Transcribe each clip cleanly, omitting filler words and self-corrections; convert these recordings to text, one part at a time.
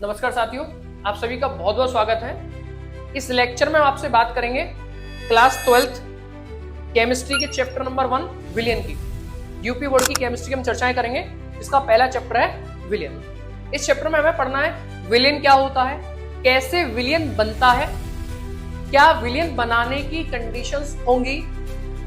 नमस्कार साथियों, आप सभी का बहुत बहुत स्वागत है। इस लेक्चर में हम आपसे बात करेंगे क्लास 12th केमिस्ट्री के चैप्टर नंबर 1 विलियन की। यूपी बोर्ड की केमिस्ट्री की हम चर्चाएं करेंगे। इसका पहला चैप्टर है विलियन। इस चैप्टर में हमें पढ़ना है विलियन क्या होता है, कैसे विलियन बनता है, क्या विलियन बनाने की कंडीशंस होंगी।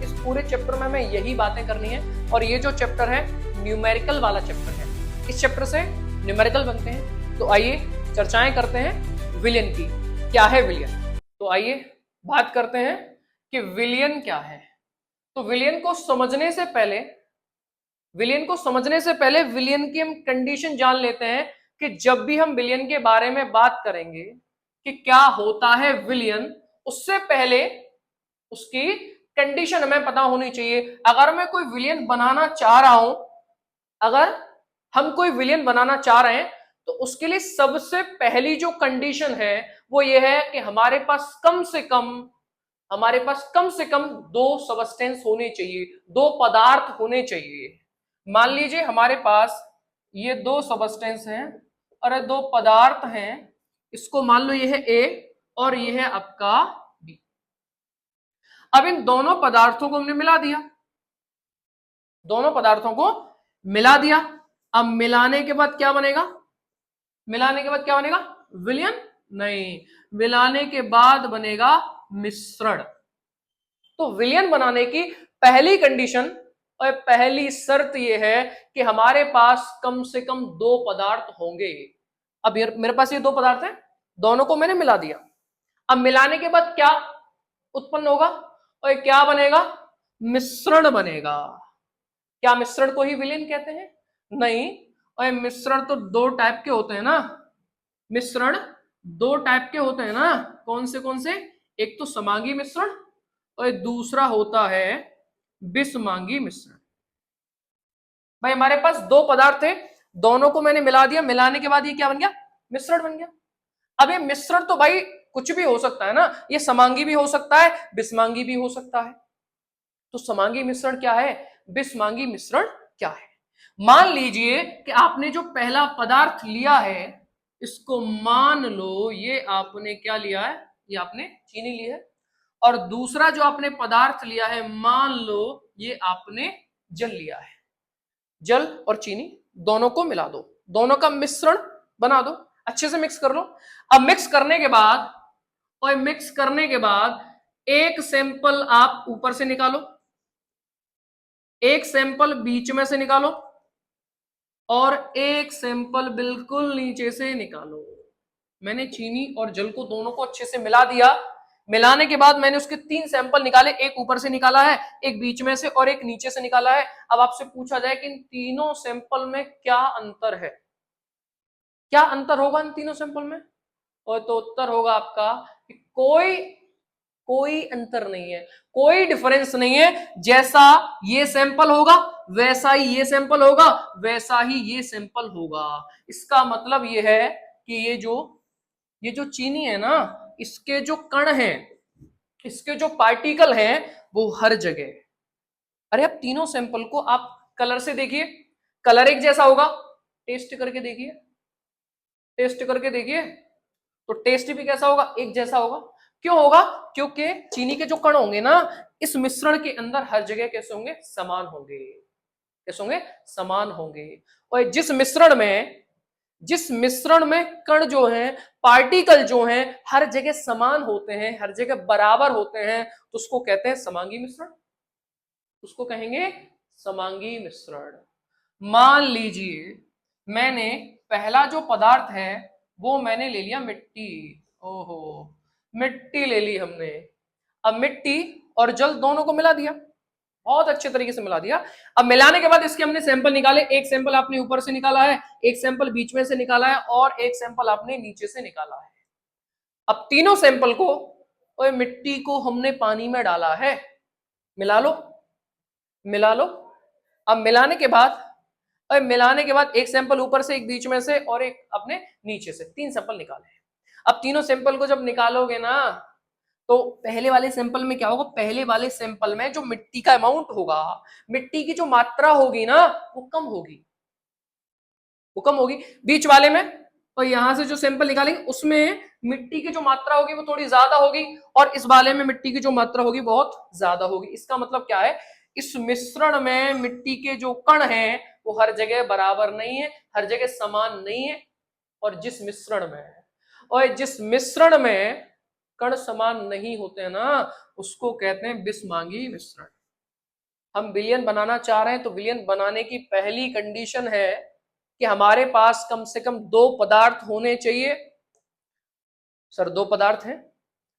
इस पूरे चैप्टर में हमें यही बातें करनी है और ये जो चैप्टर है न्यूमेरिकल वाला चैप्टर है। इस चैप्टर से न्यूमेरिकल बनते हैं। तो आइए चर्चाएं करते हैं विलियन की। क्या है विलियन? तो आइए बात करते हैं कि विलियन क्या है। तो विलियन को समझने से पहले विलियन की हम कंडीशन जान लेते हैं कि जब भी हम विलियन के बारे में बात करेंगे कि क्या होता है विलियन, उससे पहले उसकी कंडीशन हमें पता होनी चाहिए। अगर मैं कोई विलियन बनाना चाह रहा हूं, अगर हम कोई विलियन बनाना चाह रहे हैं तो उसके लिए सबसे पहली जो कंडीशन है वो ये है कि हमारे पास कम से कम दो सबस्टेंस होने चाहिए, दो पदार्थ होने चाहिए। मान लीजिए हमारे पास ये दो सबस्टेंस हैं और ये दो पदार्थ हैं। इसको मान लो ये है ए और ये है आपका बी। अब इन दोनों पदार्थों को हमने मिला दिया, अब मिलाने के बाद क्या बनेगा? विलियन नहीं, मिलाने के बाद बनेगा मिश्रण। तो विलियन बनाने की पहली कंडीशन और पहली शर्त यह है कि हमारे पास कम से कम दो पदार्थ होंगे। अब मेरे पास ये दो पदार्थ हैं, दोनों को मैंने मिला दिया। अब मिलाने के बाद क्या उत्पन्न होगा और क्या बनेगा? मिश्रण बनेगा। क्या मिश्रण को ही विलियन कहते हैं? नहीं। और मिश्रण तो दो टाइप के होते हैं ना, कौन से? एक तो समांगी मिश्रण और दूसरा होता है विषमांगी मिश्रण। भाई हमारे पास दो पदार्थ थे, दोनों को मैंने मिला दिया, मिलाने के बाद ये क्या बन गया? मिश्रण बन गया। अब ये मिश्रण तो भाई कुछ भी हो सकता है ना, ये समांगी भी हो सकता है, विषमांगी भी हो सकता है। तो समांगी मिश्रण क्या है, विषमांगी मिश्रण क्या है? मान लीजिए कि आपने जो पहला पदार्थ लिया है, इसको मान लो ये आपने क्या लिया है, ये आपने चीनी ली है। और दूसरा जो आपने पदार्थ लिया है, मान लो ये आपने जल लिया है। जल और चीनी दोनों को मिला दो, दोनों का मिश्रण बना दो, अच्छे से मिक्स कर लो। अब मिक्स करने के बाद एक सैंपल आप ऊपर से निकालो, एक सैंपल बीच में से निकालो और एक सैंपल बिल्कुल नीचे से निकालो। मैंने चीनी और जल को दोनों को अच्छे से मिला दिया। मिलाने के बाद मैंने उसके 3 सैंपल निकाले, एक ऊपर से निकाला है, एक बीच में से और एक नीचे से निकाला है। अब आपसे पूछा जाए कि इन तीनों सैंपल में क्या अंतर है, क्या अंतर होगा इन तीनों सैंपल में? और तो उत्तर होगा आपका कि कोई अंतर नहीं है, कोई डिफरेंस नहीं है। जैसा ये सैंपल होगा वैसा ही ये सैंपल होगा, वैसा ही ये सैंपल होगा। इसका मतलब ये है कि ये जो चीनी है ना, इसके जो कण हैं, इसके जो पार्टिकल हैं, वो हर जगह। अरे अब तीनों सैंपल को आप कलर से देखिए, कलर एक जैसा होगा, टेस्ट करके देखिए, तो टेस्ट भी कैसा होगा? एक जैसा होगा। क्यों होगा? क्योंकि चीनी के जो कण होंगे ना, इस मिश्रण के अंदर हर जगह कैसे होंगे? समान होंगे। और जिस मिश्रण में कण जो हैं, पार्टिकल जो हैं, हर जगह समान होते हैं, हर जगह बराबर होते हैं, तो उसको कहते हैं समांगी मिश्रण, उसको कहेंगे समांगी मिश्रण। मान लीजिए मैंने पहला जो पदार्थ है वो मैंने ले लिया मिट्टी। ओहो, मिट्टी ले ली हमने। अब मिट्टी और जल दोनों को मिला दिया, बहुत अच्छे तरीके से मिला दिया। अब मिलाने के बाद इसके हमने सैंपल निकाले, एक सैंपल आपने ऊपर से निकाला है, एक सैंपल बीच में से निकाला है और एक सैंपल आपने नीचे से निकाला है। अब तीनों सैंपल को और मिट्टी को हमने पानी में डाला है, मिला लो। अब मिलाने के बाद एक सैंपल ऊपर से, एक बीच में से और एक अपने नीचे से, 3 सैंपल निकाले। अब तीनों सैंपल को जब निकालोगे ना, तो पहले वाले सैंपल में क्या होगा? पहले वाले सैंपल में जो मिट्टी का अमाउंट होगा, मिट्टी की जो मात्रा होगी ना, वो कम होगी। बीच वाले में और यहां से जो सैंपल निकालेंगे उसमें मिट्टी की जो मात्रा होगी वो थोड़ी ज्यादा होगी, और इस वाले में मिट्टी की जो मात्रा होगी बहुत ज्यादा होगी। इसका मतलब क्या है, इस मिश्रण में मिट्टी के जो कण हैं वो हर जगह बराबर नहीं है, हर जगह समान नहीं है। और जिस मिश्रण में कण समान नहीं होते हैं ना, उसको कहते हैं बिस्मांगी मिश्रण। हम विलयन बनाना चाह रहे हैं तो विलयन बनाने की पहली कंडीशन है कि हमारे पास कम से कम 2 पदार्थ होने चाहिए। सर 2 पदार्थ हैं,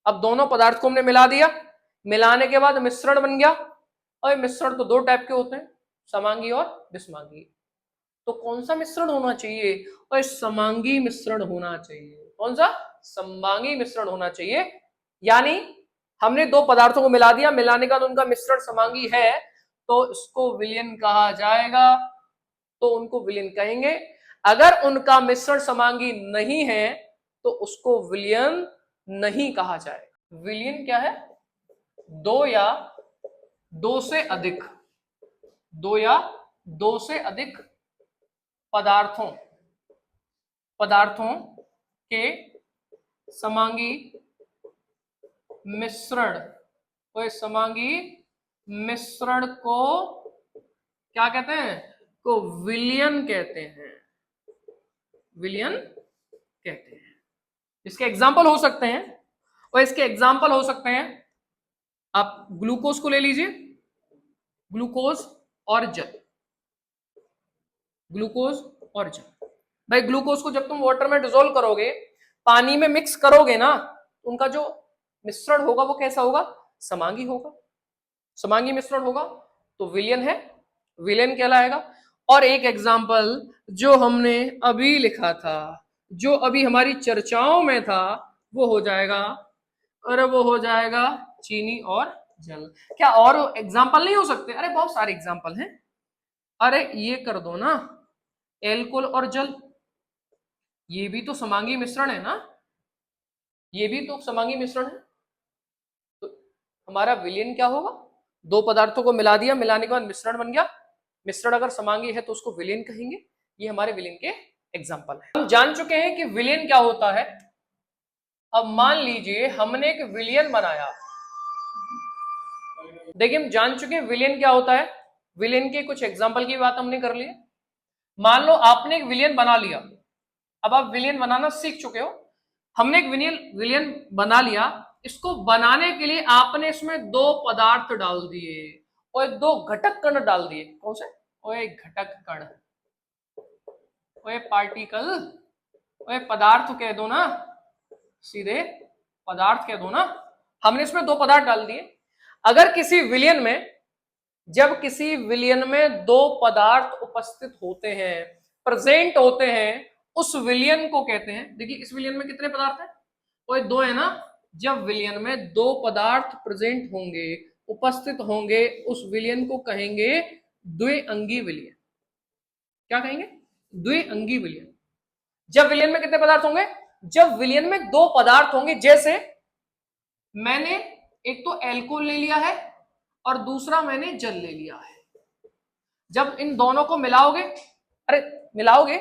अब दोनों पदार्थ को हमने मिला दिया, मिलाने के बाद मिश्रण बन गया। और मिश्रण तो 2 टाइप के होते हैं, समांगी और विषमांगी। तो कौन सा मिश्रण होना चाहिए, और समांगी मिश्रण होना चाहिए। कौन सा, समांगी मिश्रण होना चाहिए। यानी हमने 2 पदार्थों को मिला दिया, मिलाने के बाद उनका मिश्रण समांगी है तो इसको विलयन कहा जाएगा, तो उनको विलयन कहेंगे। अगर उनका मिश्रण समांगी नहीं है तो उसको विलयन नहीं कहा जाएगा। विलयन क्या है, 2 या 2 से अधिक, 2 या 2 से अधिक पदार्थों के समांगी मिश्रण, तो समांगी मिश्रण को क्या कहते हैं, को विलयन कहते हैं, विलयन कहते हैं। इसके एग्जाम्पल हो सकते हैं, और इसके एग्जाम्पल हो सकते हैं, आप ग्लूकोज को ले लीजिए, ग्लूकोज और जल, ग्लूकोज और जल। भाई ग्लूकोज को जब तुम वाटर में डिसोल्व करोगे, पानी में मिक्स करोगे ना, उनका जो मिश्रण होगा वो कैसा होगा, समांगी होगा, समांगी मिश्रण होगा, तो विलयन है, विलयन कहलाएगा। और एक एग्जाम्पल जो हमने अभी लिखा था, जो अभी हमारी चर्चाओं में था, वो हो जाएगा, अरे वो हो जाएगा चीनी और जल। क्या और एग्जाम्पल नहीं हो सकते, अरे बहुत सारे एग्जाम्पल हैं। अरे ये कर दो ना, एल्कोहल और जल, ये भी तो समांगी मिश्रण है ना, ये भी तो समांगी मिश्रण है। तो हमारा विलयन क्या होगा, 2 पदार्थों को मिला दिया, मिलाने के बाद मिश्रण बन गया, मिश्रण अगर समांगी है तो उसको विलयन कहेंगे। ये हमारे विलयन के एग्जाम्पल है। हम जान चुके हैं कि विलयन क्या होता है। अब मान लीजिए हमने एक विलयन बनाया, देखिए हम जान चुके हैं विलयन क्या होता है, विलयन के कुछ एग्जाम्पल की बात हमने कर ली। मान लो आपने एक विलयन बना लिया, अब आप विलयन बनाना सीख चुके हो, हमने एक विलयन बना लिया, इसको बनाने के लिए आपने इसमें 2 पदार्थ डाल दिए और 2 घटक कण डाल दिए। कौन से, ओए घटक कण, ओए पार्टिकल, ओए पदार्थ कह दो ना, सीधे पदार्थ कह दो ना। हमने इसमें 2 पदार्थ डाल दिए। अगर किसी विलयन में, जब किसी विलयन में 2 पदार्थ उपस्थित होते हैं, प्रेजेंट होते हैं, उस विलयन को कहते हैं, देखिए इस विलयन में कितने पदार्थ हैं, कोई 2 है ना। जब विलयन में 2 पदार्थ प्रेजेंट होंगे, उपस्थित होंगे, उस विलयन को कहेंगे द्विअंगी विलयन। क्या कहेंगे, द्विअंगी विलयन। जब विलयन में कितने पदार्थ होंगे, जब विलयन में 2 पदार्थ होंगे, जैसे मैंने एक तो एल्कोहल ले लिया है और दूसरा मैंने जल ले लिया है। जब इन दोनों को मिलाओगे, अरे मिलाओगे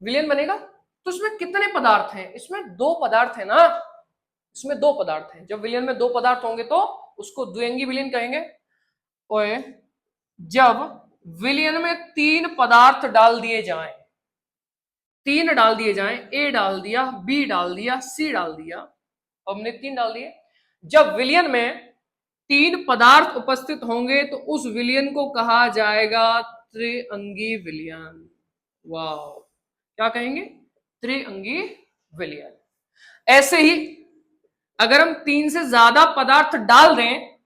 विलयन बनेगा, तो इसमें कितने पदार्थ हैं, इसमें 2 पदार्थ है ना, इसमें 2 पदार्थ हैं। जब विलयन में 2 पदार्थ होंगे तो उसको द्विअंगी विलयन कहेंगे। ओए जब विलयन में 3 पदार्थ डाल दिए जाएं, 3 डाल दिए जाएं, ए डाल दिया, बी डाल दिया, सी डाल दिया, हमने 3 डाल दिए। जब विलयन में 3 पदार्थ उपस्थित होंगे तो उस विलयन को कहा जाएगा त्रिअंगी विलयन। वाह, क्या कहेंगे, त्रिअंगी विलयन। ऐसे ही अगर हम 3 से ज्यादा पदार्थ डाल दें,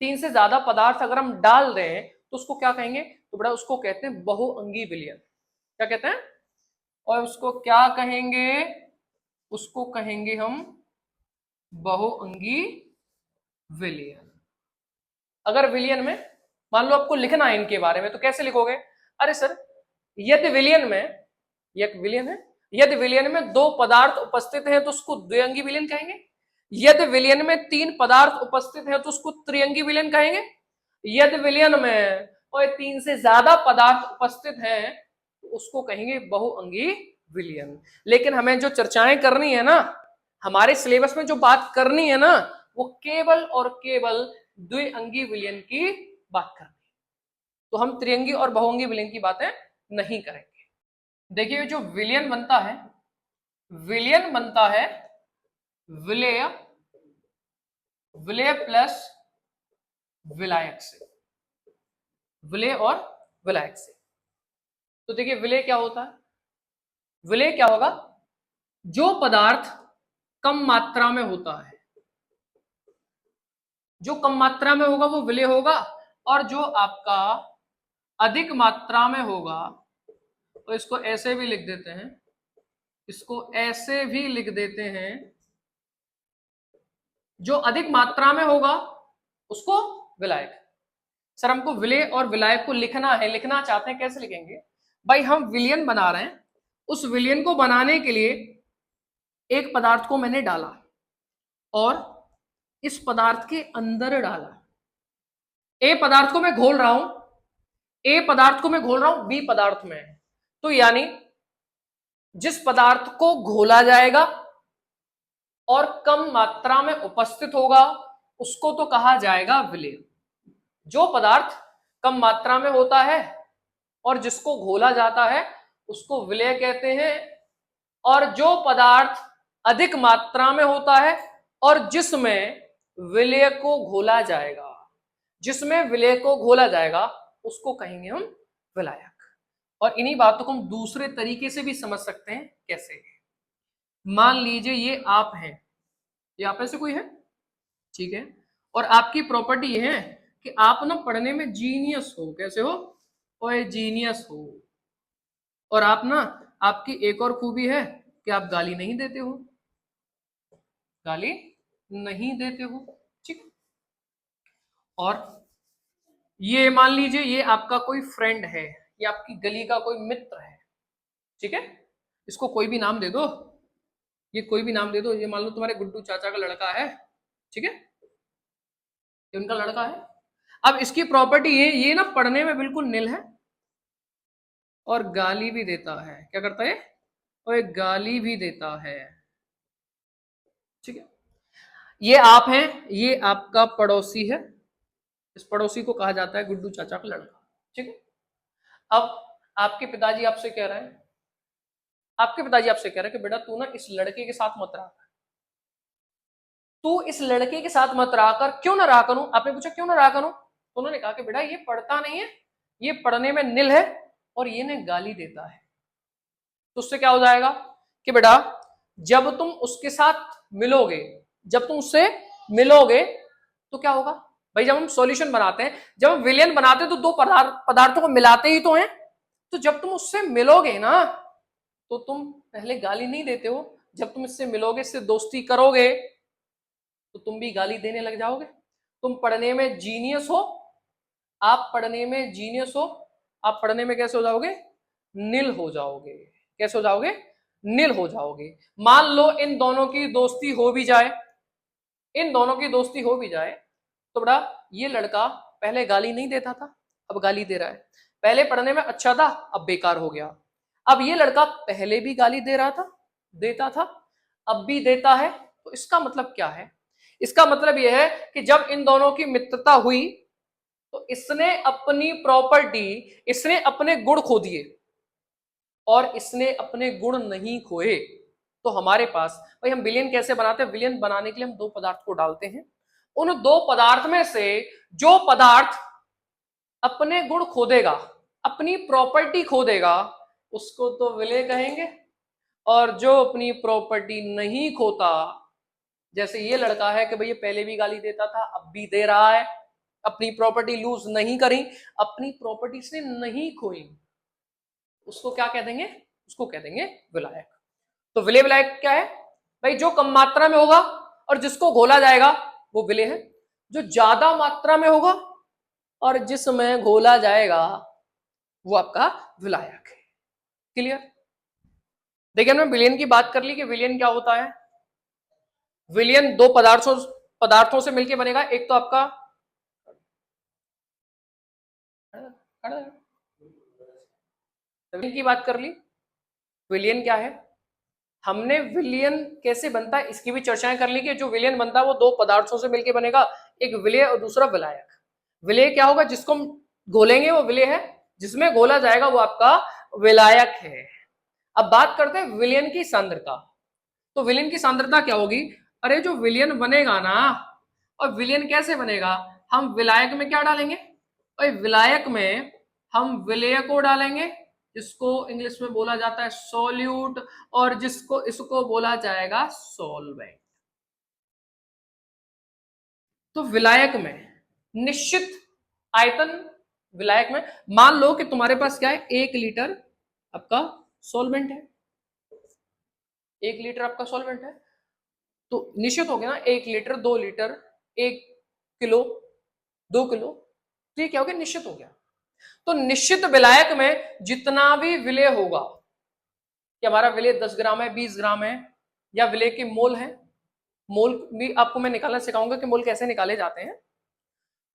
3 से ज्यादा पदार्थ अगर हम डाल दें तो उसको क्या कहेंगे, तो बड़ा उसको कहते हैं बहुअंगी विलयन। क्या कहते हैं, और उसको क्या कहेंगे, उसको कहेंगे हम बहुअंगी विलयन। अगर विलयन में मान लो आपको लिखना है इनके बारे में, तो कैसे लिखोगे, अरे सर यदि विलयन में, एक विलयन है, यदि विलयन में 2 पदार्थ उपस्थित हैं तो उसको द्विअंगी विलयन कहेंगे। यदि विलयन में 3 पदार्थ उपस्थित हैं तो उसको त्रिअंगी विलयन कहेंगे। यदि विलयन में और 3 से ज्यादा पदार्थ उपस्थित हैं तो उसको कहेंगे बहुअंगी विलयन। लेकिन हमें जो चर्चाएं करनी है ना, हमारे सिलेबस में जो बात करनी है ना, वो केवल और केवल द्विअंगी विलयन की बात करनी है। तो हम त्रिअंगी और बहुअंगी विलयन की बातें नहीं करेंगे। देखिए जो विलयन बनता है, विलयन बनता है विलेय, विलेय प्लस विलायक से, विलेय और विलायक से। तो देखिए विलेय क्या होता है, विलेय क्या होगा, जो पदार्थ कम मात्रा में होता है, जो कम मात्रा में होगा वो विलेय होगा, और जो आपका अधिक मात्रा में होगा, तो इसको ऐसे भी लिख देते हैं, इसको ऐसे भी लिख देते हैं, जो अधिक मात्रा में होगा उसको विलायक। सर हमको विलेय और विलायक को लिखना है, लिखना चाहते हैं, कैसे लिखेंगे भाई, हम विलयन बना रहे हैं, उस विलयन को बनाने के लिए एक पदार्थ को मैंने डाला और इस पदार्थ के अंदर डाला, ए पदार्थ को मैं घोल रहा हूं, ए पदार्थ को मैं घोल रहा हूं बी पदार्थ में, तो यानी जिस पदार्थ को घोला जाएगा और कम मात्रा में उपस्थित होगा उसको तो कहा जाएगा विलेय। जो पदार्थ कम मात्रा में होता है और जिसको घोला जाता है उसको विलेय कहते हैं, और जो पदार्थ अधिक मात्रा में होता है और जिसमें विलेय को घोला जाएगा, जिसमें विलेय को घोला जाएगा उसको कहेंगे हम विलायक। और इन्हीं बातों को हम दूसरे तरीके से भी समझ सकते हैं, कैसे, मान लीजिए ये आप हैं, ये आप में से कोई है, ठीक है, और आपकी प्रॉपर्टी ये है कि आप ना पढ़ने में जीनियस हो, कैसे हो, ओए जीनियस हो, और आप ना, आपकी एक और खूबी है कि आप गाली नहीं देते हो, गाली नहीं देते हो, ठीक। और ये मान लीजिए ये आपका कोई फ्रेंड है, ये आपकी गली का कोई मित्र है, ठीक है, इसको कोई भी नाम दे दो, ये कोई भी नाम दे दो, ये मान लो तुम्हारे गुड्डू चाचा का लड़का है, ठीक है, ये उनका लड़का है। अब इसकी प्रॉपर्टी ये ना पढ़ने में बिल्कुल निल है और गाली भी देता है, क्या करता है, और एक गाली भी देता है, ठीक है। ये आप हैं, ये आपका पड़ोसी है, इस पड़ोसी को कहा जाता है गुड्डू चाचा का लड़का, ठीक है। अब आपके पिताजी आपसे कह रहे हैं, आपके पिताजी आपसे कह रहे हैं कि बेटा तू ना इस लड़के के साथ मत रहा, तू इस लड़के के साथ मत रहा कर, क्यों ना रहा करूं, आपने पूछा क्यों ना रहा करूं, तो उन्होंने कहा कि बेटा ये पढ़ता नहीं है, ये पढ़ने में निल है और ये ने गाली देता है। तो उससे क्या हो जाएगा कि बेटा जब तुम उसके साथ मिलोगे, जब तुम उससे मिलोगे तो क्या होगा भाई, जब हम सॉल्यूशन बनाते हैं, जब हम विलयन बनाते हैं तो दो पदार्थों को मिलाते ही तो हैं, तो जब तुम उससे मिलोगे ना तो तुम पहले गाली नहीं देते हो, जब तुम इससे मिलोगे, इससे दोस्ती करोगे तो तुम भी गाली देने लग जाओगे। तुम पढ़ने में जीनियस हो, आप पढ़ने में जीनियस हो, आप पढ़ने में कैसे हो जाओगे, निल हो जाओगे, कैसे हो जाओगे, निल हो जाओगे। मान लो इन दोनों की दोस्ती हो भी जाए, इन दोनों की दोस्ती हो भी जाए, तो बड़ा ये लड़का पहले गाली नहीं देता था, अब गाली दे रहा है, पहले पढ़ने में अच्छा था अब बेकार हो गया, अब ये लड़का पहले भी गाली दे रहा था, देता था, अब भी देता है, तो इसका मतलब क्या है, इसका मतलब यह है कि जब इन दोनों की मित्रता हुई तो इसने अपनी प्रॉपर्टी, इसने अपने गुण खो दिए और इसने अपने गुण नहीं खोए। तो हमारे पास भाई हम विलयन कैसे बनाते हैं, विलयन बनाने के लिए हम दो पदार्थ को डालते हैं, उन दो पदार्थ में से जो पदार्थ अपने गुण खो देगा, अपनी प्रॉपर्टी खो देगा, उसको तो विलय कहेंगे, और जो अपनी प्रॉपर्टी नहीं खोता, जैसे ये लड़का है कि भाई ये पहले भी गाली देता था अब भी दे रहा है, अपनी प्रॉपर्टी लूज नहीं करी, अपनी प्रॉपर्टी से नहीं खोई, उसको क्या कह देंगे, उसको कह देंगे विलायक। तो विलय विलायक क्या है भाई, जो कम मात्रा में होगा और जिसको घोला जाएगा वो विलय है, जो ज्यादा मात्रा में होगा और जिसमें घोला जाएगा वो आपका विलायक है। क्लियर। देखिए हमने विलयन की बात कर ली कि विलयन क्या होता है, विलयन दो पदार्थों से मिलकर बनेगा, एक तो आपका विलयन की बात कर ली, विलयन क्या है? हमने विलयन कैसे बनता है इसकी भी चर्चाएं कर ली कि जो विलयन बनता है वो दो पदार्थों से मिलकर बनेगा, एक विलेय और दूसरा विलायक। विलेय क्या होगा? जिसको हम घोलेंगे वो विलेय है, जिसमें घोला जाएगा वो आपका विलायक है। अब बात करते हैं विलयन की सांद्रता। तो विलयन की सांद्रता क्या होगी? अरे जो विलयन बनेगा ना, और विलयन कैसे बनेगा? हम विलायक में क्या डालेंगे? और विलायक में हम विलेय को डालेंगे, जिसको इंग्लिश में बोला जाता है सोल्यूट, और जिसको इसको बोला जाएगा सॉल्वेंट। तो विलायक में निश्चित आयतन, विलायक में मान लो कि तुम्हारे पास क्या है, 1 लीटर आपका सॉल्वेंट है, 1 लीटर आपका सॉल्वेंट है, तो निश्चित हो गया ना, 1 लीटर, 2 लीटर, 1 किलो, 2 किलो, तो ये क्या हो गया? निश्चित हो गया। तो निश्चित विलायक में जितना भी विलेय होगा, कि हमारा विलेय 10 ग्राम है, 20 ग्राम है, या विलेय के मोल है, मोल भी आपको मैं निकालना सिखाऊंगा कि मोल कैसे निकाले जाते हैं।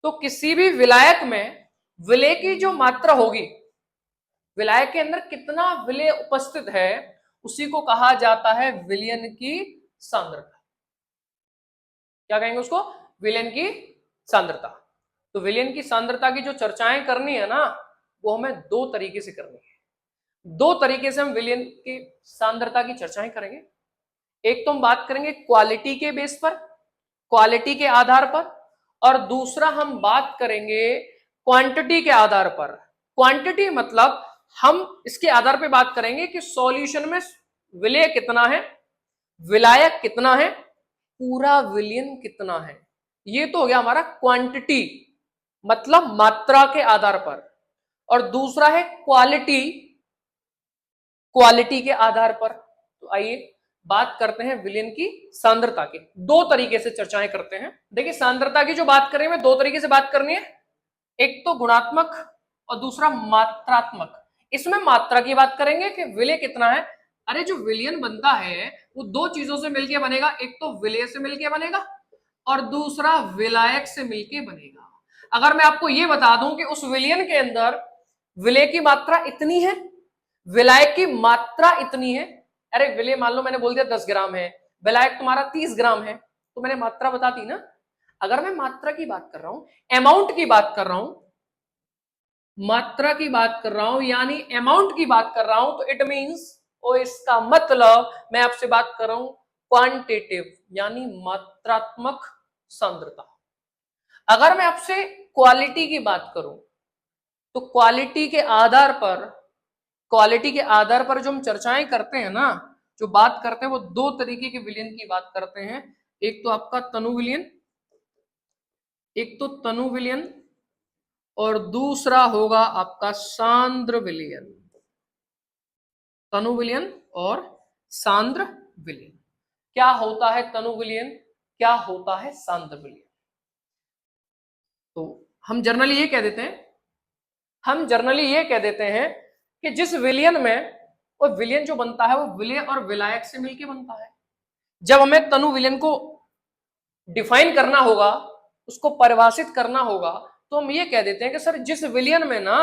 तो किसी भी विलायक में विलेय की जो मात्रा होगी, विलायक के अंदर कितना विलेय उपस्थित है, उसी को कहा जाता है विलयन की सांद्रता। क्या कहेंगे उसको? विलयन की सांद्रता। तो विलयन की सांद्रता की जो चर्चाएं करनी है ना, वो हमें दो तरीके से करनी है। दो तरीके से हम विलयन की सांद्रता की चर्चाएं करेंगे। एक तो हम बात करेंगे क्वालिटी के बेस पर, क्वालिटी के आधार पर, और दूसरा हम बात करेंगे क्वांटिटी के आधार पर। क्वांटिटी मतलब हम इसके आधार पर बात करेंगे कि सॉल्यूशन में विलेय कितना है, विलायक कितना है, पूरा विलयन कितना है। ये तो हो गया हमारा क्वांटिटी, मतलब मात्रा के आधार पर, और दूसरा है क्वालिटी, क्वालिटी के आधार पर। तो आइए बात करते हैं विलयन की सांद्रता के। दो तरीके से चर्चाएं करते हैं। देखिए सांद्रता की जो बात करें मैं दो तरीके से बात करनी है, एक तो गुणात्मक और दूसरा मात्रात्मक। इसमें मात्रा की बात करेंगे कि विलेय कितना है। अरे जो विलयन बनता है वो दो चीजों से मिलके बनेगा, एक तो विलेय से मिलके बनेगा और दूसरा विलायक से मिलके बनेगा। अगर मैं आपको ये बता दूं कि उस विलयन के अंदर विलेय की मात्रा इतनी है, विलायक की मात्रा इतनी है, अरे विलेय मान लो मैंने बोल दिया 10 ग्राम है, विलायक तुम्हारा 30 ग्राम है, तो मैंने मात्रा बता दी ना। अगर मैं मात्रा की बात कर रहा हूं, अमाउंट की बात कर रहा हूं, मात्रा की बात कर रहा हूं, यानी अमाउंट की बात कर रहा हूं, तो इट मींस, और इसका मतलब मैं आपसे बात कर रहा हूं क्वांटिटेटिव, यानी मात्रात्मक सांद्रता। अगर मैं आपसे क्वालिटी की बात करूं, तो क्वालिटी के आधार पर, क्वालिटी के आधार पर जो हम चर्चाएं करते हैं ना, जो बात करते हैं, वो दो तरीके के विलयन की बात करते हैं। एक तो आपका तनु विलयन, एक तो तनु विलयन, और दूसरा होगा आपका सांद्र विलयन। तनु विलयन और सांद्र विलयन। क्या होता है तनु विलयन, क्या होता है सांद्र विलयन? तो हम जनरली ये कह देते हैं, हम जनरली ये कह देते हैं कि जिस विलयन में, वो विलयन जो बनता है वो विलेय और विलायक से मिलकर बनता है। जब हमें तनु विलयन को डिफाइन करना होगा, उसको परिभाषित करना होगा, तो हम ये कह देते हैं कि सर जिस विलयन में ना,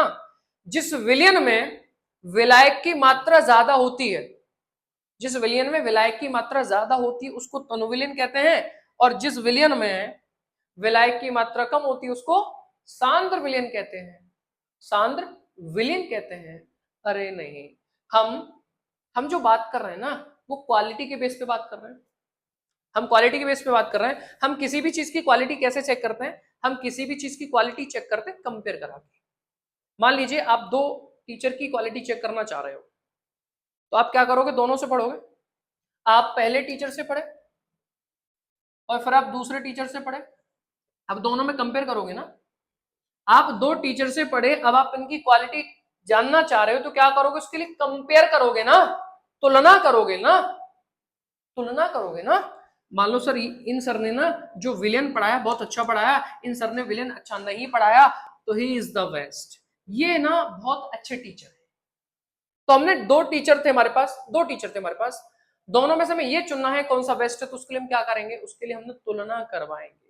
जिस विलयन में विलायक की मात्रा ज्यादा होती है, जिस विलयन में विलायक की मात्रा ज्यादा होती है उसको तनु विलयन कहते हैं, और जिस विलयन में विलायक की मात्रा कम होती है उसको सांद्र विलयन कहते हैं, सांद्र विलयन कहते हैं। अरे नहीं, हम जो बात कर रहे हैं ना, वो क्वालिटी के बेस पे बात कर रहे हैं। हम क्वालिटी के बेस पे बात कर रहे हैं। हम किसी भी चीज की क्वालिटी कैसे चेक करते हैं? हम किसी भी चीज की क्वालिटी चेक करते हैं कंपेयर करा के। मान लीजिए आप दो टीचर की क्वालिटी चेक करना चाह रहे हो, तो आप क्या करोगे? दोनों से पढ़ोगे। आप पहले टीचर से पढ़े और फिर आप दूसरे टीचर से पढ़े, अब दोनों में कंपेयर करोगे ना। आप दो टीचर से पढ़े, अब आप इनकी क्वालिटी जानना चाह रहे हो, तो क्या करोगे? उसके लिए कंपेयर करोगे ना, तुलना करोगे ना, तुलना करोगे ना। मान लो सर इन सर ने ना जो विलियन पढ़ाया बहुत अच्छा पढ़ाया, इन सर ने विलियन अच्छा नहीं पढ़ाया, तो ही इज द बेस्ट, ये ना बहुत अच्छे टीचर है। तो हमने दो टीचर थे हमारे पास, दो टीचर थे हमारे पास, दोनों में से हमें ये चुनना है कौन सा बेस्ट है, तो उसके लिए हम क्या करेंगे? उसके लिए हमने तुलना करवाएंगे।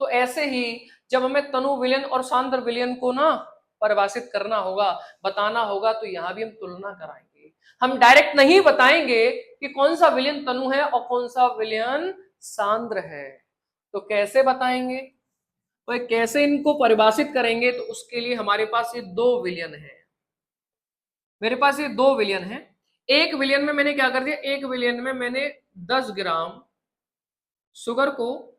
तो ऐसे ही जब हमें तनु विलयन और सांद्र विलयन को ना परिभाषित करना होगा, बताना होगा, तो यहां भी हम तुलना कराएंगे। हम डायरेक्ट नहीं बताएंगे कि कौन सा विलयन तनु है और कौन सा विलयन सांद्र है। तो कैसे बताएंगे, तो कैसे इनको परिभाषित करेंगे, तो उसके लिए हमारे पास ये दो विलयन है। मेरे पास ये दो विलयन है। एक विलयन में मैंने क्या कर दिया, एक विलयन में मैंने 10 ग्राम शुगर को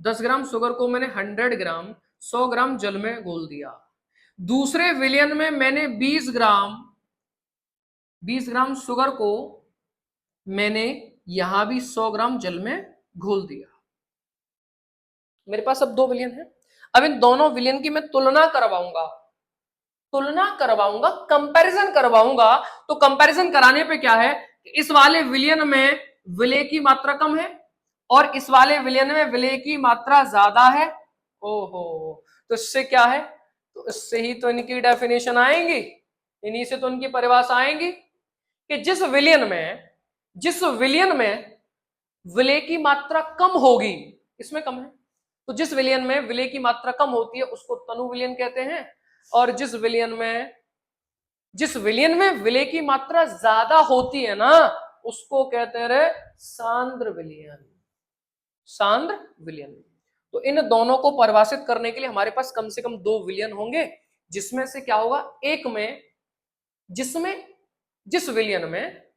10 ग्राम शुगर को मैंने 100 ग्राम 100 ग्राम जल में घोल दिया। दूसरे विलयन में मैंने 20 ग्राम शुगर को मैंने यहां भी 100 ग्राम जल में घोल दिया। मेरे पास अब दो विलयन है। अब इन दोनों विलयन की मैं तुलना करवाऊंगा, कंपैरिजन करवाऊंगा। तो कंपैरिजन कराने पे क्या है, इस वाले विलयन में विलय की मात्रा कम है और इस वाले विलयन में विलय की मात्रा ज्यादा है। ओहो, तो इससे क्या है, तो इससे ही तो इनकी डेफिनेशन आएंगी, इन्हीं से तो इनकी परिभाषा आएंगी कि जिस विलयन में विलय की मात्रा कम होगी, इसमें कम है, तो जिस विलयन में विलय की मात्रा कम होती है उसको तनु विलयन कहते हैं, और जिस विलयन में विलय की मात्रा ज्यादा होती है ना, उसको कहते हैं सांद्र विलयन। तो इन दोनों को परिभाषित करने के लिए हमारे पास कम से कम दो विलयन होंगे, जिसमें से क्या होगा, एक में जिस विलयन में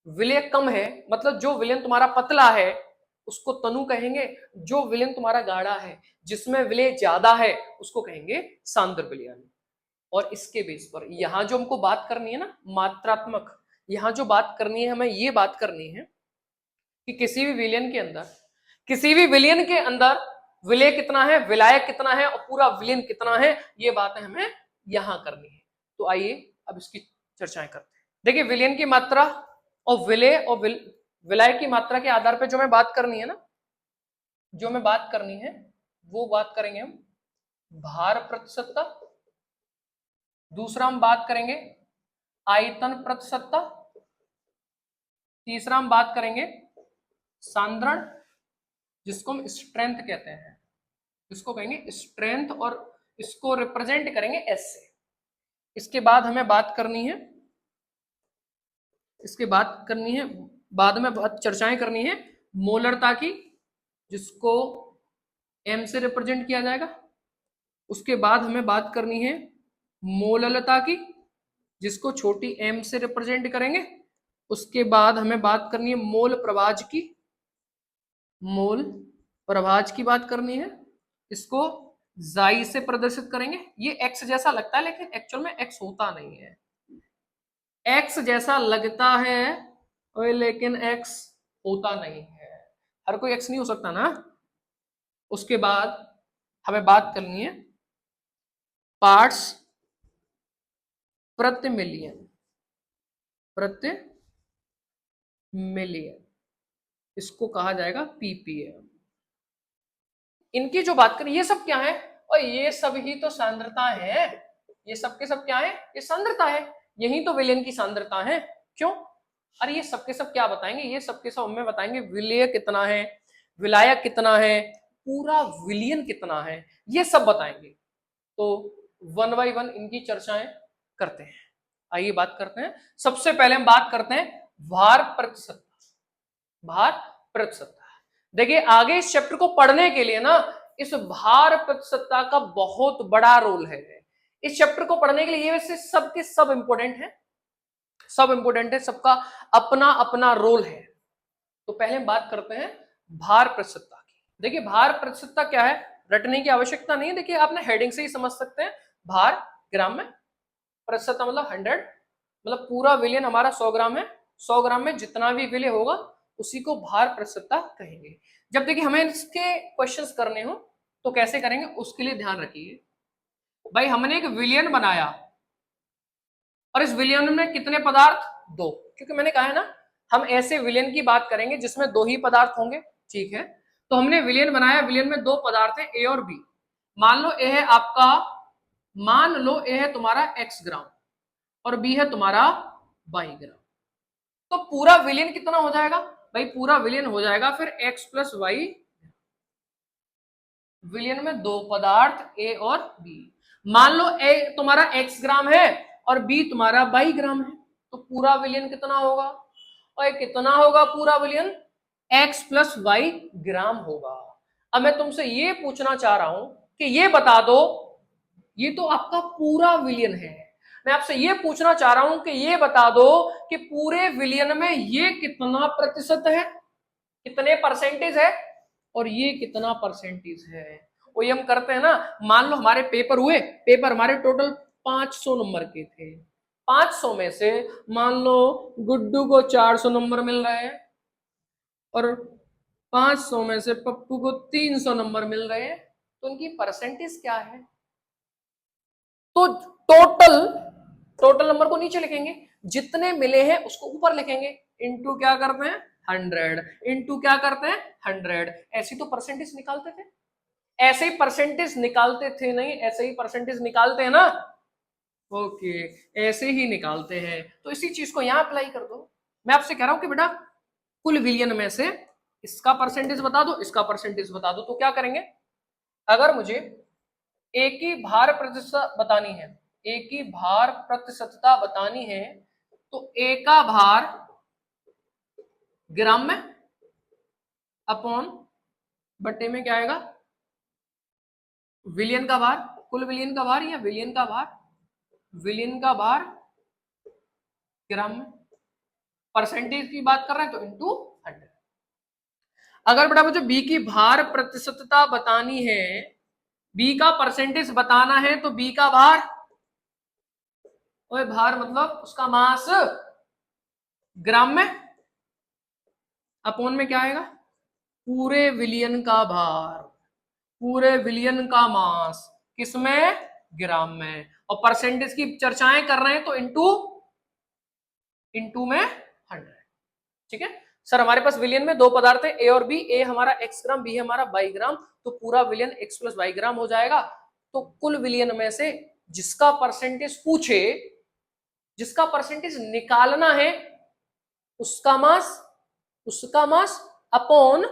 विलय कम है, मतलब जो विलयन तुम्हारा पतला है उसको तनु कहेंगे, जो विलयन तुम्हारा गाढ़ा है जिसमें विलय ज्यादा है उसको कहेंगे सांद्र विलयन। और इसके बेस पर यहां जो हमको बात करनी है ना, मात्रात्मक, यहां जो बात करनी है, हमें ये बात करनी है कि किसी भी विलयन के अंदर विलय कितना है, विलायक कितना है और पूरा विलयन कितना है, ये बातें हमें यहां करनी है। तो आइए अब इसकी चर्चाएं करते हैं। देखिए, विलयन की मात्रा और विलय और विलायक की मात्रा के आधार पर जो मैं बात करनी है वो बात करेंगे हम भार प्रतिशतता, दूसरा हम बात करेंगे आयतन प्रतिशतता, तीसरा हम बात करेंगे सांद्रण, जिसको हम स्ट्रेंथ कहते हैं, इसको कहेंगे स्ट्रेंथ, और इसको रिप्रेजेंट करेंगे एस से। इसके बाद हमें बात करनी है, बाद में चर्चाएं करनी है मोलरता की, जिसको एम से रिप्रेजेंट किया जाएगा। उसके बाद हमें बात करनी है मोललता की, जिसको छोटी एम से रिप्रेजेंट करेंगे। उसके बाद हमें बात करनी है मोल प्रभाज की बात करनी है, इसको जाई से प्रदर्शित करेंगे। ये एक्स जैसा लगता है लेकिन एक्चुअल में एक्स होता नहीं है, एक्स जैसा लगता है लेकिन एक्स होता नहीं है, हर कोई एक्स नहीं हो सकता ना। उसके बाद हमें बात करनी है पार्ट्स प्रति मिलियन, इसको कहा जाएगा पीपीएम। इनकी जो बात करें, ये सब क्या है, और ये सब ही तो सांद्रता है, ये सब के सब क्या है, ये सांद्रता है, यही तो विलयन की सांद्रता है। क्यों, अरे ये सब के सब क्या बताएंगे, ये सब के सब हमें बताएंगे विलय कितना है, विलायक कितना है, पूरा विलयन कितना है, ये सब बताएंगे। तो वन बाई वन इनकी चर्चाएं करते हैं। आइए बात करते हैं। सबसे पहले हम बात करते हैं भार प्रतिशतता। देखिए, आगे इस चैप्टर को पढ़ने के लिए ना, इस भार प्रतिशतता का बहुत बड़ा रोल है। इस चैप्टर को पढ़ने के लिए ये वैसे सबके सब इंपॉर्टेंट है, सबका अपना अपना रोल है। तो पहले हम बात करते हैं भार प्रतिशतता की। देखिए, भार प्रतिशतता क्या है, रटने की आवश्यकता नहीं है, देखिए आपने हेडिंग से ही समझ सकते हैं। भार ग्राम में, प्रतिशतता मतलब 100, मतलब पूरा विलयन हमारा 100 ग्राम है, 100 ग्राम में जितना भी विलय होगा उसी को भार प्रतिशतता कहेंगे। जब देखिए हमें इसके क्वेश्चंस करने हो तो कैसे करेंगे, उसके लिए ध्यान रखिए। भाई, हमने एक विलयन बनाया और इस विलयन में कितने पदार्थ, दो, क्योंकि मैंने कहा है ना हम ऐसे विलयन की बात करेंगे जिसमें दो ही पदार्थ होंगे, ठीक है। तो हमने विलयन बनाया, विलयन में दो पदार्थ है ए और बी। मान लो ए है तुम्हारा x ग्राम और बी है तुम्हारा y ग्राम। तो पूरा विलयन कितना हो जाएगा भाई, पूरा विलयन हो जाएगा फिर x प्लस वाई। विलयन में दो पदार्थ a और b। मान लो ए तुम्हारा x ग्राम है और बी तुम्हारा 22 ग्राम है, तो पूरा विलियन कितना होगा, और कितना होगा पूरा विलियन, x प्लस वाई ग्राम होगा। अब मैं तुमसे ये पूछना चाह रहा हूं कि ये बता दो, ये तो आपका पूरा विलियन है, मैं आपसे ये पूछना चाह रहा हूं कि ये बता दो कि पूरे विलियन में ये कितना प्रतिशत है, कितने परसेंटेज है, और ये कितना परसेंटेज है। वही हम करते हैं ना, मान लो हमारे पेपर हुए, पेपर हमारे टोटल 500 नंबर के थे, 500 में से मान लो गुड्डू को 400 नंबर मिल रहे हैं और 500 में से पप्पू को 300 नंबर मिल रहे हैं, तो उनकी परसेंटेज क्या है। तो टोटल टोटल नंबर को नीचे लिखेंगे, जितने मिले हैं उसको ऊपर लिखेंगे, इनटू क्या करते हैं 100, इनटू क्या करते हैं 100। ऐसी तो परसेंटेज निकालते थे, ऐसे ही परसेंटेज निकालते थे, नहीं ऐसे ही परसेंटेज निकालते हैं ना, ओके ऐसे ही निकालते हैं। तो इसी चीज को यहां अप्लाई कर दो। मैं आपसे कह रहा हूं कि बेटा कुल विलियन में से इसका परसेंटेज बता दो, इसका परसेंटेज बता दो, तो क्या करेंगे, अगर मुझे ए की भार प्रतिशत बतानी है, ए की भार प्रतिशतता बतानी है, तो ए का भार ग्राम में अपॉन बट्टे में क्या आएगा, विलियन का भार, कुल विलियन का भार या विलियन का भार, विलियन का भार ग्राम में, परसेंटेज की बात कर रहे हैं तो इनटू 100। अगर बेटा मुझे बी की भार प्रतिशतता बतानी है, बी का परसेंटेज बताना है, तो बी का भार, ओए भार मतलब उसका मास ग्राम में, अपॉन में क्या आएगा, पूरे विलियन का भार, पूरे विलियन का मास किसमें, ग्राम में, और परसेंटेज की चर्चाएं कर रहे हैं तो इनटू, इनटू में 100। ठीक है सर, हमारे पास विलियन में दो पदार्थ है ए और बी, ए हमारा x ग्राम, बी हमारा 22 ग्राम, तो पूरा विलियन x प्लस 22 ग्राम हो जाएगा। तो कुल विलियन में से जिसका परसेंटेज पूछे, जिसका परसेंटेज निकालना है, उसका मास, उसका मास अपॉन,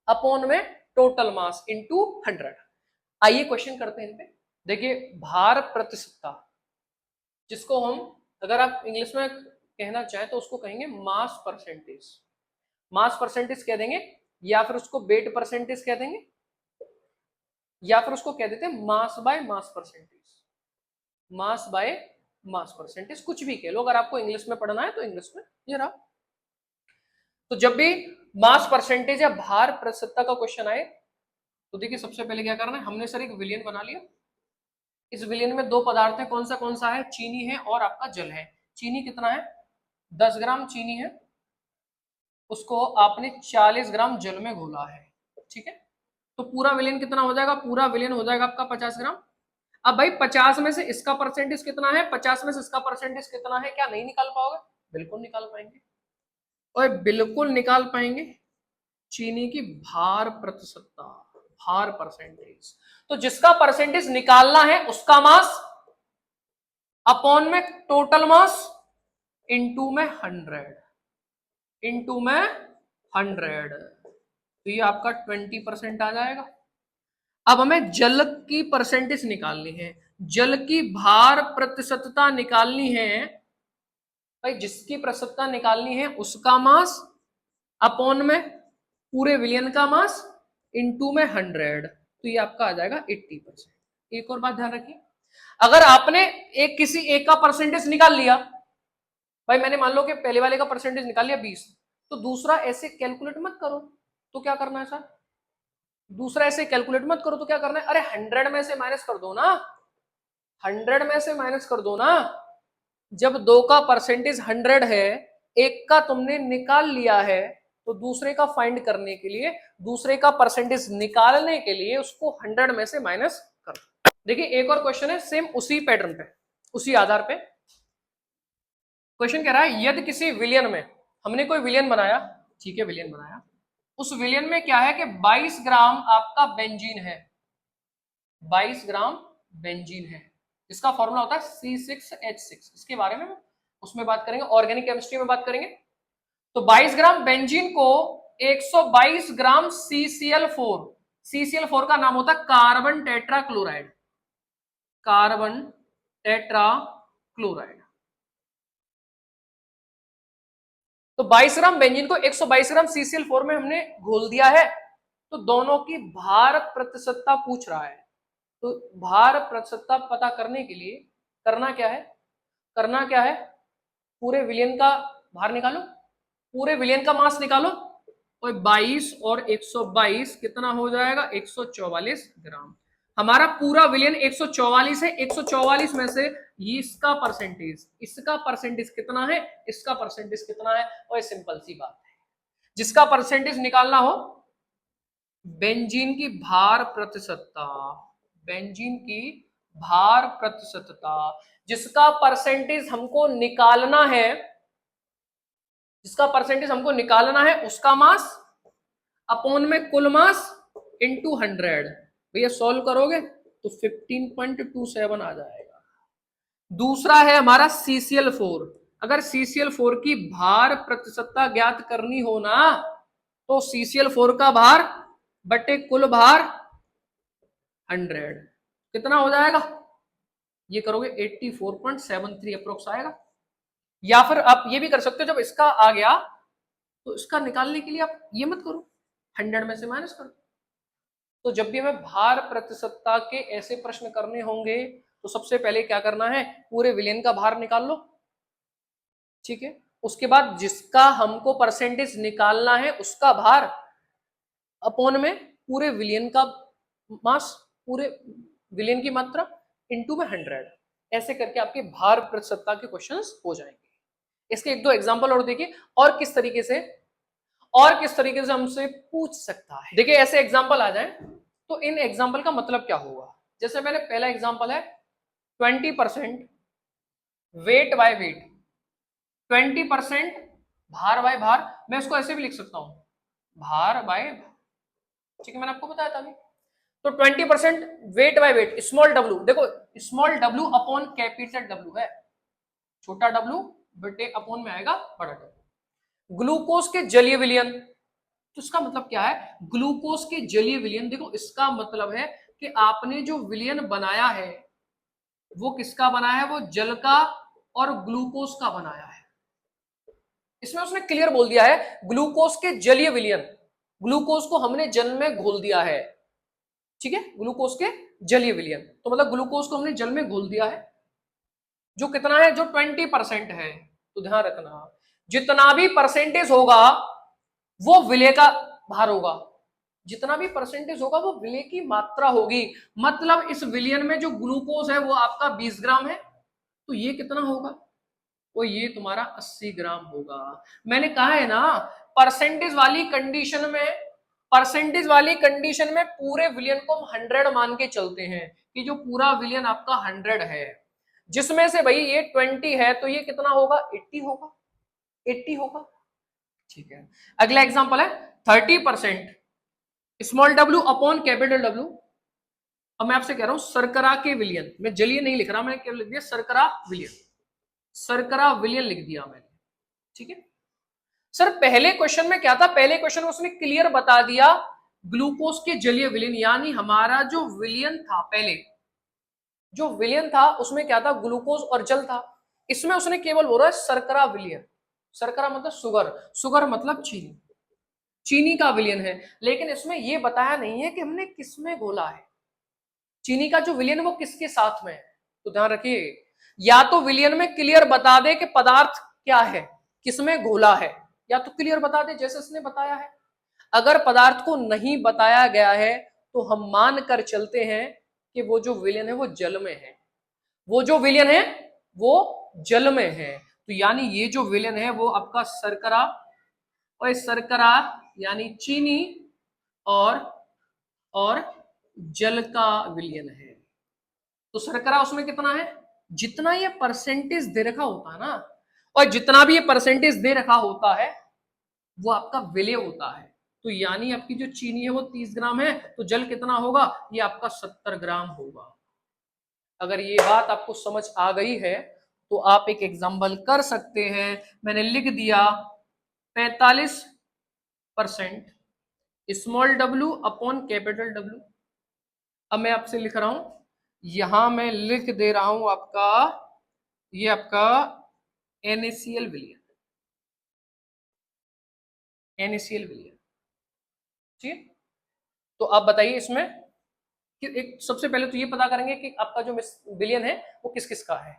अपॉन में टोटल मास इनटू 100। आइए क्वेश्चन करते हैं इन पे। देखिए भार प्रतिशतता, जिसको हम अगर आप इंग्लिश में कहना चाहें तो उसको कहेंगे मास परसेंटेज, मास परसेंटेज कह देंगे, या फिर उसको वेट परसेंटेज कह देंगे, या फिर उसको कह देते हैं mass by mass percentage, mass by mass percentage, कुछ भी कह लो, अगर आपको इंग्लिश में पढ़ना है तो इंग्लिश में ये रहा। तो जब भी मास परसेंटेज या भार प्रतिशतता का क्वेश्चन आए, तो देखिए सबसे पहले क्या करना है, हमने सर एक विलियन बना लिया, इस विलियन में दो पदार्थ है, कौन सा है, चीनी है और आपका जल है। चीनी कितना है, 10 ग्राम चीनी है, उसको आपने 40 ग्राम जल में घोला है, ठीक है, तो पूरा विलियन कितना हो जाएगा, पूरा विलियन हो जाएगा आपका 50 ग्राम। अब भाई 50 में से इसका परसेंटेज कितना है, 50 में से इसका परसेंटेज कितना है, क्या नहीं निकाल पाओगे, बिल्कुल निकाल पाएंगे, और बिल्कुल निकाल पाएंगे। चीनी की भार प्रतिशतता, भार परसेंटेज, तो जिसका परसेंटेज निकालना है उसका मास अपॉन में टोटल मास इनटू में 100, इनटू में 100, तो ये आपका 20% आ जाएगा। अब हमें जल की परसेंटेज निकालनी है, जल की भार प्रतिशतता निकालनी है, भाई जिसकी प्रतिशतता निकालनी है उसका मास अपॉन में पूरे विलियन का मास इनटू में 100, तो ये आपका आ जाएगा 80%। एक और बात ध्यान रखिए, अगर आपने एक किसी एक का परसेंटेज निकाल लिया, भाई मैंने मान लो कि पहले वाले का परसेंटेज निकाल लिया 20, तो दूसरा ऐसे कैलकुलेट मत करो, तो क्या करना है सर, दूसरा ऐसे कैलकुलेट मत करो, तो क्या करना है, अरे 100 में से माइनस कर दो ना, 100 में से माइनस कर दो ना। जब दो का परसेंटेज 100 है, एक का तुमने निकाल लिया है, तो दूसरे का फाइंड करने के लिए, दूसरे का परसेंटेज निकालने के लिए उसको 100 में से माइनस कर दो। देखिए एक और क्वेश्चन है सेम उसी पैटर्न पे, उसी आधार पे क्वेश्चन कह रहा है, यदि किसी विलियन में, हमने कोई विलियन बनाया, ठीक है विलियन बनाया, उस विलियन में क्या है कि 22 ग्राम आपका बेंजीन है, 22 ग्राम बेंजीन है, इसका फॉर्मूला होता है C6H6, इसके बारे में उसमें बात करेंगे, ऑर्गेनिक केमिस्ट्री में बात करेंगे। तो 22 ग्राम बेंजीन को 122 ग्राम CCl4, CCl4 का नाम होता है carbon tetra chloride, carbon tetra chloride. तो 22 ग्राम बेंजीन को 122 ग्राम CCl4 में हमने घोल दिया है, तो दोनों की भार प्रतिशतता पूछ रहा है। तो भार प्रतिशतता पता करने के लिए करना क्या है, पूरे विलयन का भार निकालो, पूरे विलयन का मास निकालो, और 22 और 122 कितना हो जाएगा, 144 ग्राम। हमारा पूरा विलयन 144 है, 144 में से ये इसका परसेंटेज कितना है, इसका परसेंटेज कितना है, और ये सिंपल सी बात है। जिसका परसेंटेज निकालना हो, बेंजीन की भार प्रतिशतता, बेंजीन की भार प्रतिशतता, जिसका परसेंटेज हमको निकालना है, उसका मास अपॉन में कुल मास इंटू 100। भैया सॉल्व करोगे तो 15.27 आ जाएगा। दूसरा है हमारा CCl4। अगर CCl4 की भार प्रतिशतता ज्ञात करनी हो ना, तो CCl4 का भार बटे कुल भार 100 कितना हो जाएगा, ये करोगे 84.73 अप्रोक्स आएगा। या फिर आप ये भी कर सकते हो, जब इसका आ गया तो इसका निकालने के लिए आप ये मत करो, 100 में से माइनस करो। तो जब भी हमें भार प्रतिशतता के ऐसे प्रश्न करने होंगे तो सबसे पहले क्या करना है, पूरे विलयन का भार निकाल लो, ठीक है। उसके बाद जिसका हमको परसेंटेज निकालना है उसका भार अपॉन में पूरे विलयन का मास, पूरे विलयन की मात्रा इंटू में 100, ऐसे करके आपके भार प्रतिशतता के क्वेश्चंस हो जाएंगे। इसके एक दो एग्जांपल और देखिए, और किस तरीके से हमसे पूछ सकता है। देखिए ऐसे एग्जांपल आ जाए तो इन एग्जांपल का मतलब क्या होगा। जैसे मैंने पहला एग्जांपल है 20% वेट बाय वेट, 20% भार बाय भार, मैं इसको ऐसे भी लिख सकता हूं, भार बाय, ठीक है, मैंने आपको बताया था अभी। तो 20% weight by weight, small w, देखो small w upon capital W है, छोटा w बटे अपॉन में आएगा बड़ा W। ग्लूकोज के जलीय विलयन, तो इसका मतलब क्या है, ग्लूकोज के जलीय विलयन, देखो इसका मतलब है कि आपने जो विलयन बनाया है वो किसका बनाया है, वो जल का और ग्लूकोज का बनाया है। इसमें उसने क्लियर बोल दिया है ग्लूकोज के जलीय विलयन, ग्लूकोज को हमने जल में घोल दिया है, ठीक है, ग्लूकोज के जलीय विलयन, तो मतलब ग्लूकोज को हमने जल में घोल दिया है, जो कितना है, जो 20% है। तो ध्यान रखना, जितना भी परसेंटेज होगा वो विलय का भार होगा, जितना भी परसेंटेज होगा वो विलय की मात्रा होगी। मतलब इस विलयन में जो ग्लूकोज है वो आपका 20 ग्राम है, तो ये कितना होगा, वो ये तुम्हारा 80 ग्राम होगा। मैंने कहा है ना, परसेंटेज वाली कंडीशन में पूरे विलयन को हम 100 मान के चलते हैं कि जो पूरा विलयन आपका 100 है, जिसमें से भाई ये 20 है, तो ये कितना होगा, 80 होगा, ठीक है। अगला एग्जांपल है 30% small w upon capital W। अब मैं आपसे कह रहा हूं शर्करा के विलयन, मैं जलीय नहीं लिख रहा, मैंने क्या लिख दिया, शर्करा विलयन लिख दिया मैंने, ठीक है। सर पहले क्वेश्चन में क्या था, पहले क्वेश्चन में उसने क्लियर बता दिया ग्लूकोज के जलीय विलयन, यानी हमारा जो विलयन था, पहले जो विलयन था उसमें क्या था, ग्लूकोज और जल था। इसमें उसने केवल बोला है शर्करा विलयन, शर्करा मतलब शुगर मतलब चीनी का विलयन है, लेकिन इसमें यह बताया नहीं है कि हमने किसमें घोला है, चीनी का जो विलयन है वो किसके साथ में है। तो ध्यान रखिए, या तो विलयन में क्लियर बता दे कि पदार्थ क्या है, किसमें घोला है, या तो क्लियर बता दे जैसे इसने बताया है। अगर पदार्थ को नहीं बताया गया है तो हम मान कर चलते हैं कि वो जो विलयन है वो जल में है, जल में है। तो यानी ये जो विलयन है वो आपका शर्करा, और शर्करा यानी चीनी और जल का विलयन है। तो शर्करा उसमें कितना है, जितना ये परसेंटेज दे रखा होता है ना, और जितना भी ये परसेंटेज दे रखा होता है वो आपका विलय होता है। तो यानी आपकी जो चीनी है वो 30 ग्राम है, तो जल कितना होगा, ये आपका 70 ग्राम होगा। अगर ये बात आपको समझ आ गई है तो आप एक एग्जाम्पल कर सकते हैं। मैंने लिख दिया 45% small w upon capital W। अब मैं आपसे लिख रहा हूं, यहां मैं लिख दे रहा हूं आपका ये आपका NaCl विलयन, NaCl विलयन। ठीक है, तो आप बताइए इसमें कि एक सबसे पहले तो ये पता करेंगे कि आपका जो विलयन है वो किस किस का है।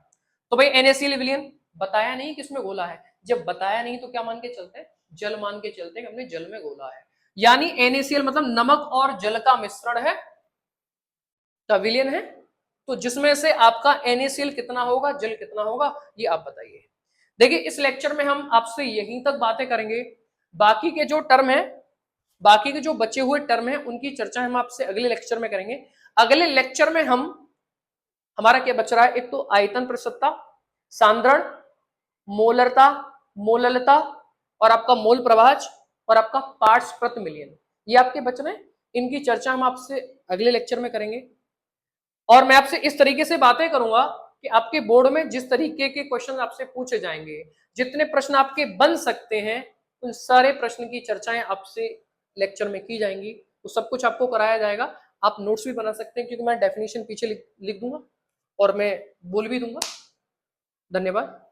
तो भाई NaCl विलयन बताया नहीं किसमें घोला है, जब बताया नहीं तो क्या मान के चलते हैं, जल मान के चलते हैं, हमने जल में घोला है, यानी NaCl मतलब नमक और जल का मिश्रण है, का विलयन है। तो जिसमें से आपका NaCl कितना होगा, जल कितना होगा, ये आप बताइए। देखिए इस लेक्चर में हम आपसे यहीं तक बातें करेंगे, बाकी के जो टर्म है, बाकी के जो बचे हुए टर्म है उनकी चर्चा हम आपसे अगले लेक्चर में करेंगे। अगले लेक्चर में हम, हमारा क्या बच रहा है, एक तो आयतन प्रसन्नता, सांद्रण, मोलरता, मोललता, और आपका मोल प्रभाज, और आपका पार्ट्स प्रति मिलियन, ये आपके बच रहे हैं। इनकी चर्चा हम आपसे अगले लेक्चर में करेंगे। और मैं आपसे इस तरीके से बातें करूंगा कि आपके बोर्ड में जिस तरीके के क्वेश्चन आपसे पूछे जाएंगे, जितने प्रश्न आपके बन सकते हैं, उन सारे प्रश्न की चर्चाएं आपसे लेक्चर में की जाएंगी। तो सब कुछ आपको कराया जाएगा। आप नोट्स भी बना सकते हैं, क्योंकि मैं डेफिनेशन पीछे लिख दूंगा और मैं बोल भी दूंगा। धन्यवाद।